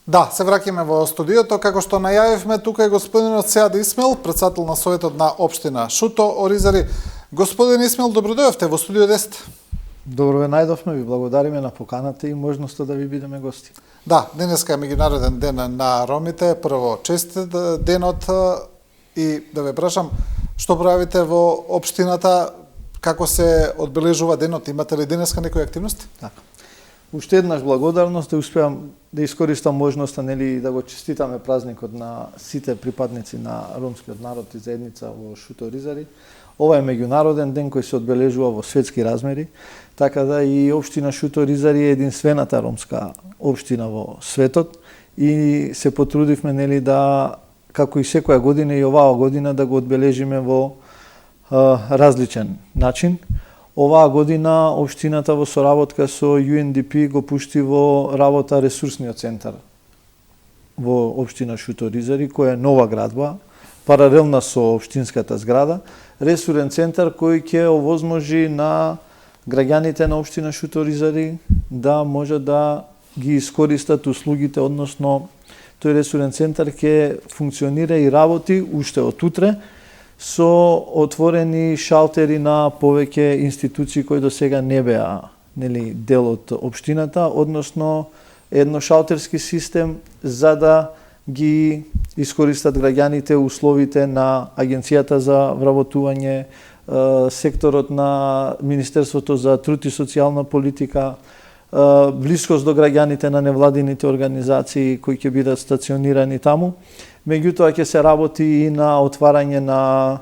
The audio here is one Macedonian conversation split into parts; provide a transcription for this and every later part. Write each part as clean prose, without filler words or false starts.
Да, се враќаме во студиото, како што најавивме, тука е господинот Сеад Исмел, председател на Советот на општина Шуто, Оризари. Господин Исмел, добро дојавте во студио 10. Добро ве најдовме, ви благодариме на поканата и можноста да ви бидеме гости. Да, денеска е меѓународен ден на ромите, прво честит денот и да ве прашам, што правите во општината, како се одбележува денот, имате ли денеска некои активности? Така. Уште еднаш благодарност да успеам да искористам можноста да го честитаме празникот на сите припадници на ромскиот народ и заедница во Шуто Оризари. Ова е меѓународен ден кој се одбележува во светски размери, така да и општина Шуто Оризари е единствената ромска општина во светот и се потрудивме да, како и секоја година и оваа година, да го одбележиме во различен начин. Оваа година општината во соработка со UNDP го пушти во работа ресурсниот центар во општина Шуто Оризари, која е нова градба, паралелна со општинската зграда, ресурен центар кој ќе овозможи на граѓаните на општина Шуто Оризари да може да ги искористат услугите, односно тој ресурен центар ќе функционира и работи уште од утре, со отворени шалтери на повеќе институции кои до сега не беа дел од општината, односно едно шалтерски систем за да ги искористат граѓаните условите на Агенцијата за вработување, секторот на Министерството за труд и социјална политика, блискост до граѓаните на невладините организации кои ќе бидат стационирани таму. Меѓутоа ќе се работи и на отварање на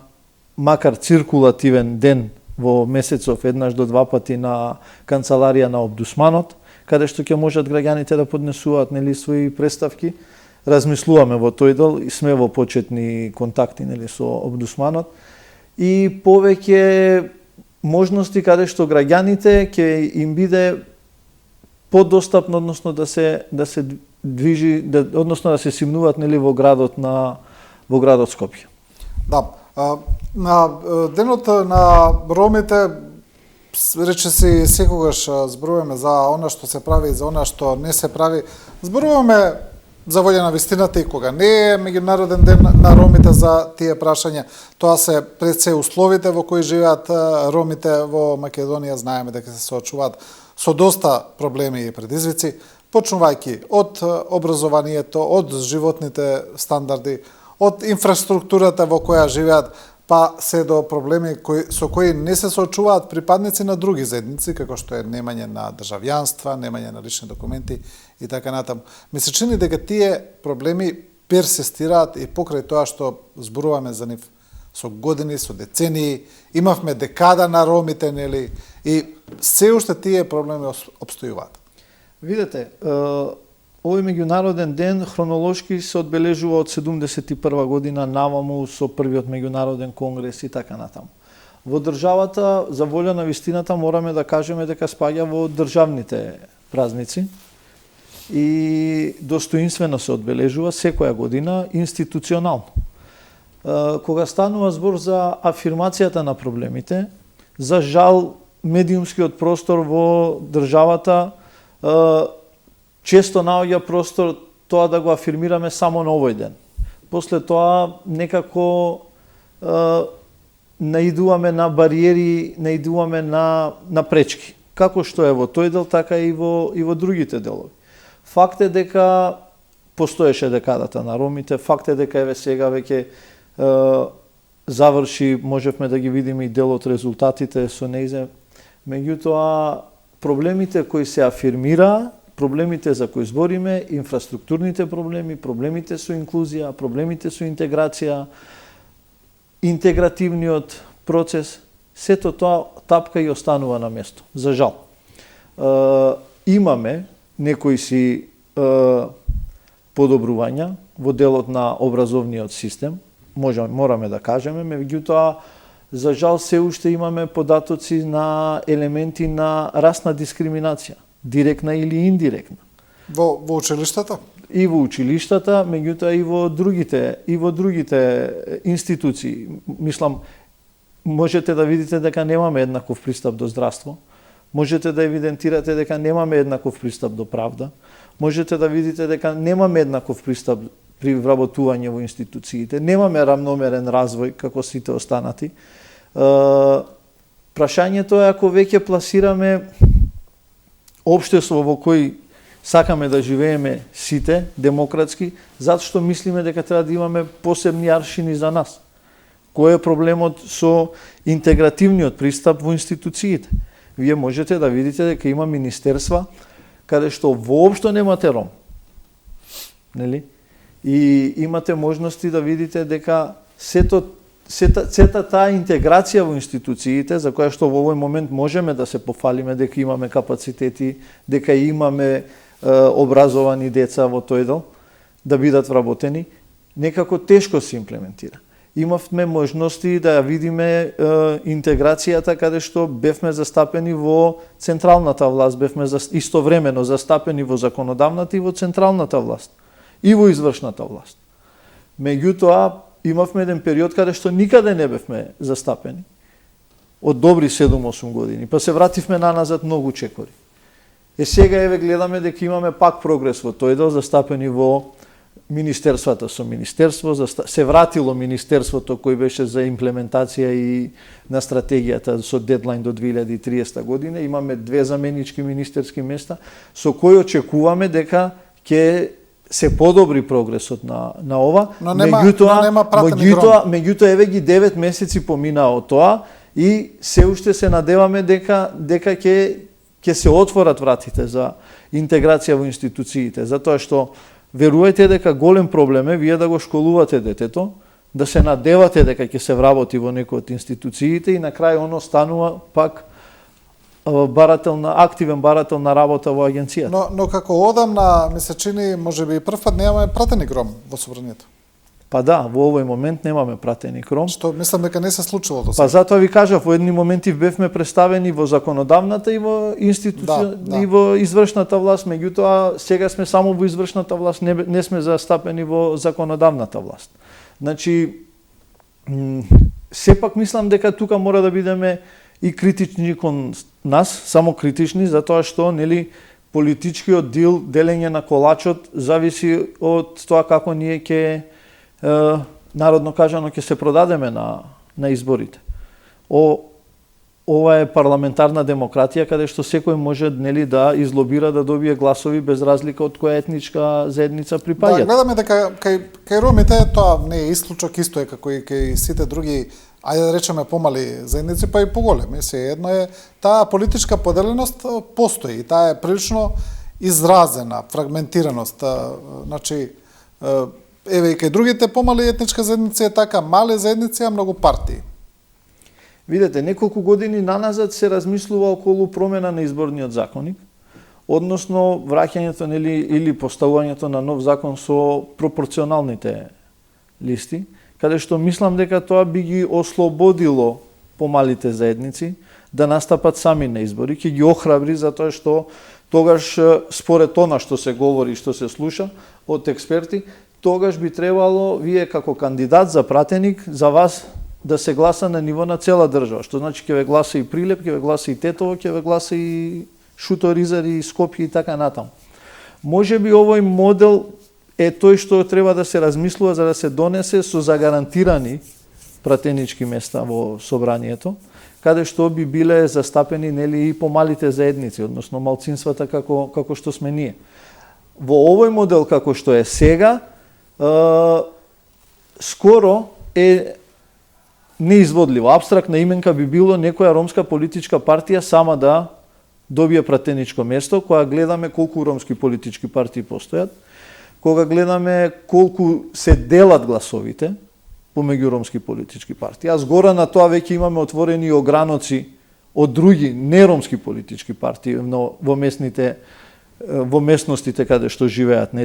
макар циркулативен ден во месецов еднаш до два пати на канцеларија на Омбудсманот, каде што ќе можат граѓаните да поднесуваат своји представки. Размислуваме во тој дел и сме во почетни контакти со Омбудсманот и повеќе можности каде што граѓаните ќе им биде подостапно, односно да се движи, односно да се симнуваат во градот Скопје. Да, на денот на ромите речиси секогаш зборуваме за она што се прави и за она што не се прави. Зборуваме за волја на вистината и кога не е меѓународен ден на ромите за тие прашања. Тоа се пред се условите во кои живеат ромите во Македонија, знаеме дека се соочуваат со доста проблеми и предизвици, почнувајќи од образованието, од животните стандарди, од инфраструктурата во која живеат, па се до проблеми со кои не се соочуваат припадници на други заедници, како што е немање на државјанства, немање на лични документи и така натаму. Ми се чини дека тие проблеми персистираат и покрај тоа што зборуваме за нив со години, со децении, имавме декада на ромите, и се уште тие проблеми обстојуваат. Видете, овој меѓународен ден хронолошки се одбележува од 71 година наваму со првиот меѓународен конгрес и така натаму. Во државата, за волја на вистината, мораме да кажеме дека спаѓа во државните празници и достоинствено се одбележува секоја година институционално. Кога станува збор за афирмацијата на проблемите, за жал медиумскиот простор во државата често наоѓа простор тоа да го афирмираме само на овој ден. После тоа некако наидуваме на бариери, наидуваме на пречки. Како што е во тој дел, така и во другите делови. Факт е дека постоеше декадата на ромите, факт е дека еве сега веќе заврши, можевме да ги видиме и дел од резултатите со нејзе. Меѓутоа, проблемите кои се афирмира, проблемите за кои збориме, инфраструктурните проблеми, проблемите со инклузија, проблемите со интеграција, интегративниот процес, сето тоа тапка и останува на место, за жал. Имаме некои си подобрувања во делот на образовниот систем, мораме да кажеме, меѓутоа, за жал се уште имаме податоци на елементи на расна дискриминација, директна или индиректна. Во училиштата? И во училиштата, меѓутоа и во другите институции. Мислам, можете да видите дека немаме еднаков пристап до здравство, можете да евидентирате дека немаме еднаков пристап до правда, можете да видите дека немаме еднаков пристап при вработување во институциите, немаме рамномерен развој како сите останати. Прашањето е ако веќе пласираме општество во кој сакаме да живееме сите, демократски, затоа што мислиме дека треба да имаме посебни аршини за нас. Кој е проблемот со интегративниот пристап во институциите? Вие можете да видите дека има министерства каде што воопшто немате ром. Нели? И имате можности да видите дека сета таа интеграција во институциите, за која што во овој момент можеме да се пофалиме дека имаме капацитети, дека имаме образовани деца во тој дел, да бидат вработени, некако тешко се имплементира. Имавме можности да ја видиме интеграцијата каде што бевме застапени во централната власт, бевме истовремено застапени во законодавната и во централната власт, и во извршната власт. Меѓутоа, имавме еден период каде што никаде не бевме застапени, од добри 7-8 години, па се вративме наназад многу чекори. Сега гледаме дека имаме пак прогрес во тој дел, застапени во министерствата со министерство, се вратило министерството кој беше за имплементација и на стратегијата со дедлайн до 2030 година. Имаме 2 заменички министерски места, со кои очекуваме дека ќе се подобри прогресот на ова. Меѓутоа еве ги 9 месеци поминаа од тоа и се уште се надеваме дека ќе се отворат вратите за интеграција во институциите, затоа што верувајте дека голем проблем е вие да го школувате детето, да се надевате дека ќе се вработи во некој од институциите и на крај оно станува пак активен барател на работа во агенцијата. Но како одамна ми се чини, можеби првпат немаме пратеник ром во собранието. Па да, во овој момент немаме пратеник ром. Што мислам дека не се случило до сега. Па затоа ви кажав, во едни моменти бевме представени во законодавната и во и во извршната власт, меѓутоа сега сме само во извршната власт, не сме застапени во законодавната власт. Значи, сепак мислам дека тука мора да бидеме и критични кон нас, само критични, затоа што политичкиот дил, делење на колачот зависи од тоа како ние ќе народно кажано ќе се продадеме на изборите. Ова е парламентарна демократија каде што секој може да излобира да добие гласови без разлика од која етничка заедница припаѓа. Да, гледаме дека кај ромите тоа не е исклучок, исто е како и кај сите други, ајде да речеме помали заедници, па и поголеми. Се едно е таа политичка поделеност постои, таа е прилично изразена, фрагментираност. Значи еве и кај другите помали етничка заедници е така, мали заедници, а многу партии. Видете, неколку години наназад се размислува околу промена на изборниот законник, односно враќањето или поставувањето на нов закон со пропорционалните листи, каде што мислам дека тоа би ги ослободило помалите заедници да настапат сами на избори, ќе ги охрабри затоа што тогаш според она што се говори, што се слуша од експерти, тогаш би требало вие како кандидат за пратеник за вас да се гласа на ниво на цела држава, што значи ќе ве гласа и Прилеп, ќе ве гласа и Тетово, ќе ве гласа и Шуторизар и Скопје и така натаму. Можеби овој модел е тој што треба да се размислува за да се донесе со загарантирани пратенички места во собранието, каде што би биле застапени и помалите заедници, односно малцинствата како што сме ние. Во овој модел како што е сега, скоро е неизводливо. Апстрактна именка би било некоја ромска политичка партија сама да добие пратеничко место, кога гледаме колку ромски политички партии постојат, кога гледаме колку се делат гласовите помеѓу ромски политички партии. А згора на тоа веќе имаме отворени ограноци од други неромски политички партии во местностите каде што живеат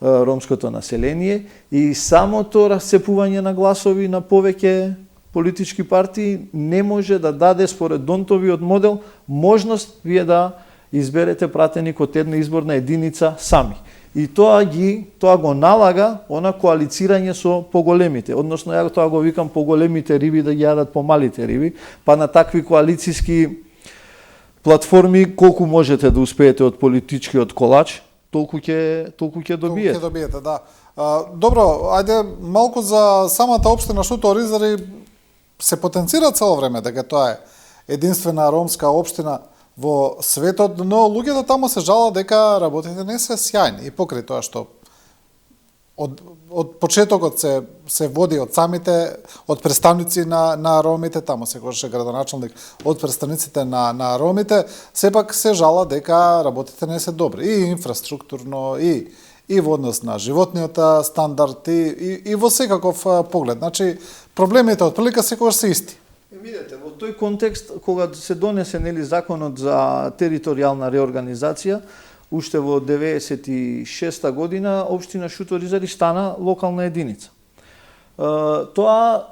ромското население и самото расцепување на гласови на повеќе политички партии не може да даде според Донтовиот модел можност вие да изберете пратеник од една изборна единица сами. И тоа го налага она коалицирање со поголемите, односно ја тоа го викам поголемите риби да ги јадат помалите риби, па на такви коалициски платформи колку можете да успеете од политичкиот колач толку ќе добиете. Ќе добиете, да. Добро, ајде малку за самата општина Шуто Оризари. Се потенцира цело време дека тоа е единствена ромска општина во светот, но луѓето таму се жалат дека работите не се сјајни и покрај тоа што од почетокот се води од самите, од представници на ромите, таму се кажеше градоначалник, од представниците на ромите, сепак се жала дека работите не се добри, и инфраструктурно, и во однос на животниот стандард, и во секаков поглед. Значи, проблемите од прилика секогаш се исти. Видете, во тој контекст, кога се донесе законот за територијална реорганизација, уште во 96 година, општина Шуто Оризари стана локална единица. Тоа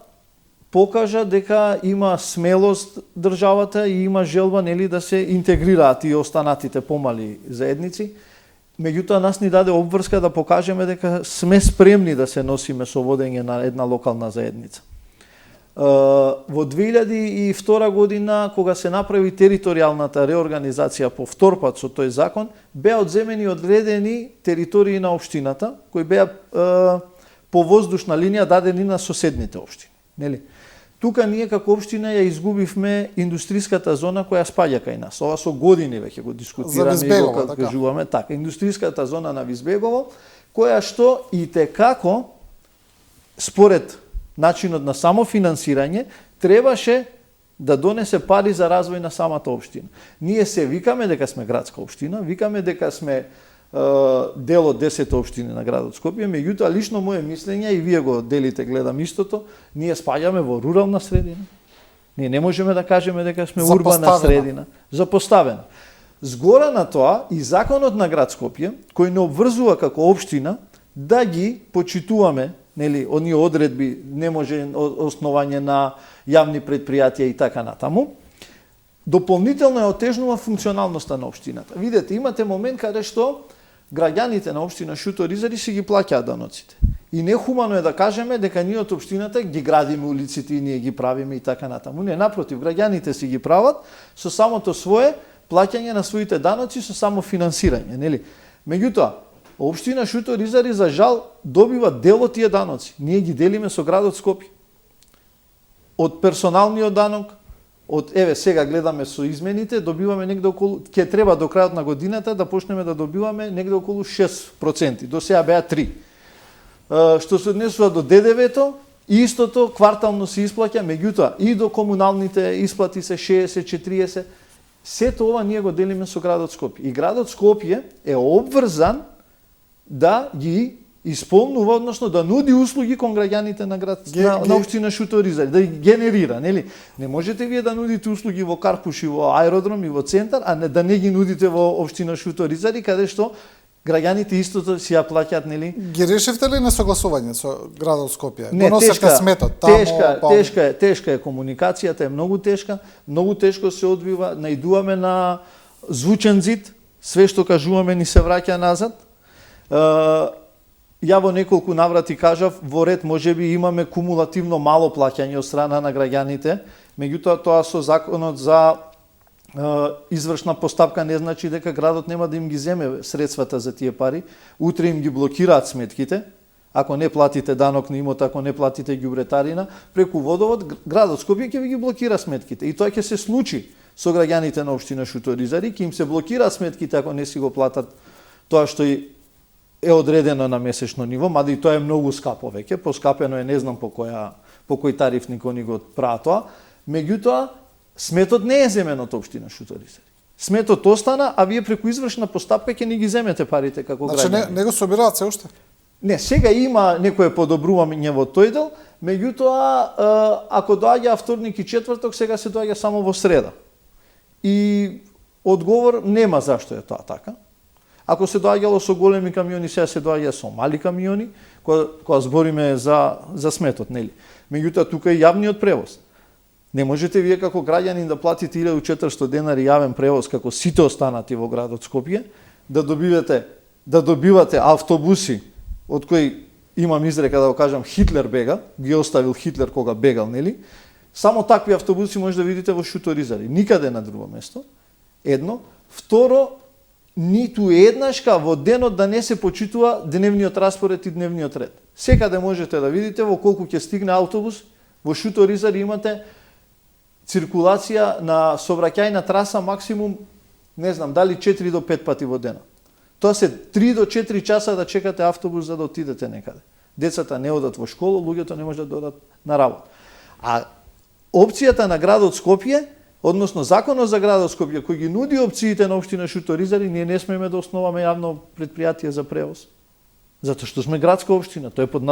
покажа дека има смелост државата и има желба да се интегрираат и останатите помали заедници. Меѓутоа, нас ни даде обврска да покажеме дека сме спремни да се носиме со водење на една локална заедница. Во 2002 година, кога се направи територијалната реорганизација по втор пат со тој закон, беа одземени одредени територии на општината, кои беа по воздушна линија дадени на соседните општини. Нели? Тука ние како општина ја изгубивме индустријската зона која спаѓа кај нас. Ова со години веќе го дискутираме и го кажуваме. Така, индустријската зона на Визбегово, која што и текако, според начинот на самофинансирање, требаше да донесе пари за развој на самата општина. Ние се викаме дека сме градска општина, викаме дека сме дел од 10 општини на градот Скопје, меѓутоа лично моje мислење, и вие го делите, гледам истото, ние спаѓаме во рурална средина. Ние не можеме да кажеме дека сме урбана средина. Запоставена. Згора на тоа и законот на град Скопје, кој не обврзува како општина да ги почитуваме, нели, оние одредби, не може основање на јавни предпријатија и така натаму, дополнително ја отежнува функционалноста на општината. Видете, имате момент каде што граѓаните на општина Шуто Оризари си ги плаќаат даноците. И нехумано е да кажеме дека ние од општината ги градиме улиците и ние ги правиме и така натаму. Не, напротив, граѓаните си ги прават со самото свое плаќање на своите даноци, со само финансирање, нели? Меѓутоа, општина Шуто Оризари за жал добива дел од тие даноци. Ние ги делиме со градот Скопје. Од персоналниот данок, сега гледаме со измените, добиваме негде околу, ќе треба до крајот на годината да почнеме да добиваме негде околу 6%, до сега беа 3%. Што се однесува до ДДВ-то, истото квартално се исплаќа, меѓутоа и до комуналните исплати се 60-40%, сето ова ние го делиме со градот Скопје. И градот Скопје е обврзан да ги исполнува, односно да нуди услуги кон граѓаните на град на општина Шуто Оризари, да ги генерира, нели? Не можете вие да нудите услуги во Карпуш и во аеродром и во центар, а да не ги нудите во општина Шуто Оризари, каде што граѓаните истото си ја плаќаат, нели? Ги решивте ли несогласување со градот Скопје? Не, носите сметот таму. Тешка е комуникацијата, е многу тешка, многу тешко се одвива, наидуваме на звучен зид, све што кажуваме ни се враќа назад. Ја во неколку наврати кажав, во ред можеби имаме кумулативно мало плаќање од страна на граѓаните, меѓутоа тоа со законот за извршна постапка не значи дека градот нема да им ги земе средствата за тие пари, утре им ги блокираат сметките, ако не платите данок на имот, ако не платите ѓубретарина, преку водовод градот Скопје ќе ви ги блокира сметките. И тоа ќе се случи со граѓаните на општина Шуто Оризари, ќе им се блокираат сметките ако не си го платат тоа што е одредено на месечно ниво, мада и тоа е многу скапо веќе, поскапено е, не знам по кој тариф никој ни го прават тоа, меѓутоа сметот не е земен од општина Шуто Оризари. Сметот остана, а вие преку извршна постапка ќе ни ги земете парите како граѓани. Значи не го собираат се уште? Не, сега има некое подобрување во тој дел, меѓутоа ако доаѓа вторник и четврток, сега се доаѓа само во среда. И одговор нема зашто е тоа така. Ако се доаѓало со големи камиони, сега се доаѓа со мали камиони, кога збориме за сметот, нели? Меѓутоа тука е јавниот превоз. Не можете вие како граѓанин да платите 1400 денари јавен превоз како сите останати во градот Скопје, да добивате автобуси од кои имам изрека да го кажам Хитлер бега, ги оставил Хитлер кога бегал, нели? Само такви автобуси може да видите во Шуто Оризари, никаде на друго место. Едно, второ, ниту еднашка во денот да не се почитува дневниот распоред и дневниот ред. Секаде можете да видите во колку ќе стигне автобус. Во Шуто-Ризари имате циркулација на сообраќајна траса максимум, не знам, дали 4 до 5 пати во денот. Тоа се 3 до 4 часа да чекате автобус за да отидете некаде. Децата не одат во школа, луѓето не можат да одат на работа. А опцијата на градот Скопје, односно законот за градот Скопје, кој ги нуди опциите на општина Шуто-Ризари, ние не смееме да основаме јавно предпријатие за превоз. Затоа што сме градска општина, тоа е под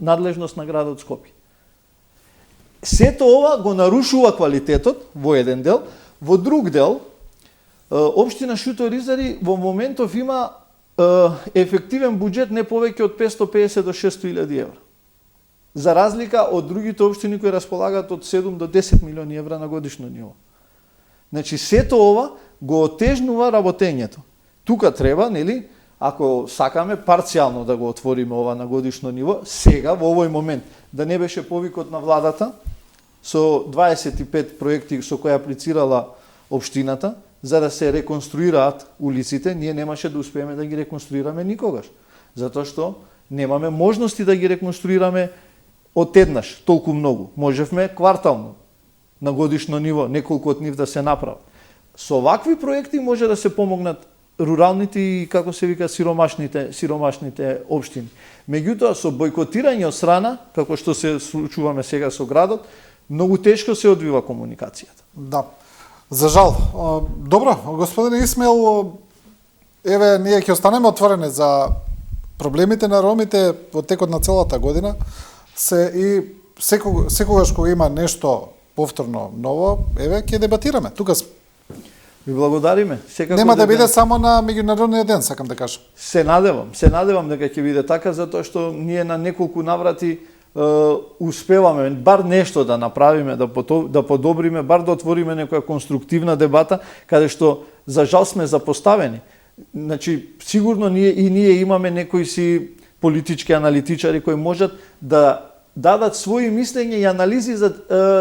надлежност на градот Скопје. Сето ова го нарушува квалитетот во еден дел, во друг дел општина Шуто-Ризари во моментов има ефективен буџет не повеќе од 550 до 600.000 евра. За разлика од другите општини кои располагаат од 7 до 10 милиони евра на годишно ниво. Значи сето ова го отежнува работењето. Тука треба, нели, ако сакаме парцијално да го отвориме ова на годишно ниво, сега во овој момент да не беше повикот на владата со 25 проекти со кои аплицирала општината за да се реконструираат улиците, ние немаше да успееме да ги реконструираме никогаш. Затоа што немаме можности да ги реконструираме одеднаш толку многу. Можевме квартално, на годишно ниво, неколку од нив да се направат. Со вакви проекти може да се помогнат руралните и, како се вика, сиромашните општини. Меѓутоа, со бојкотирање од страна, како што се случуваме сега со градот, многу тешко се одвива комуникацијата. Да. За жал. Добро, господин Исмаил, еве, ние ќе останеме отворени за проблемите на ромите во текот на целата година. И секогаш кога има нешто повторно ново, еве, ќе дебатираме. Тука Ви благодариме. Нема да биде само на меѓународниот ден, сакам да кажам. Се надевам дека ќе биде така, затоа што ние на неколку наврати успеваме бар нешто да направиме, да подобриме, бар да отвориме некоја конструктивна дебата, каде што за жал сме запоставени. Значи, сигурно ние имаме некои си политички аналитичари кои можат да дадат своји мислења и анализи за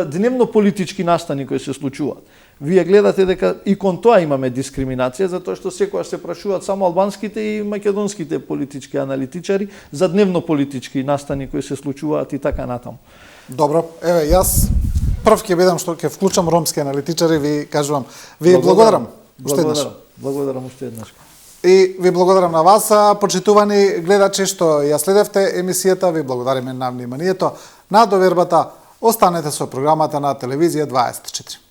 дневно политички настани кои се случуваат. Вие гледате дека и кон тоа имаме дискриминација, затоа што секогаш се прашуваат само албанските и македонските политички аналитичари за дневно политички настани кои се случуваат и така натаму. Добро, еве, јас прв ќе бидам што ќе вклучам ромски аналитичари, ви кажувам, ви благодарам. Благодарам уште еднаш. И ви благодарам на вас, почитувани гледачи што ја следевте емисијата, ви благодариме на вниманието, на довербата. Останете со програмата на телевизија 24.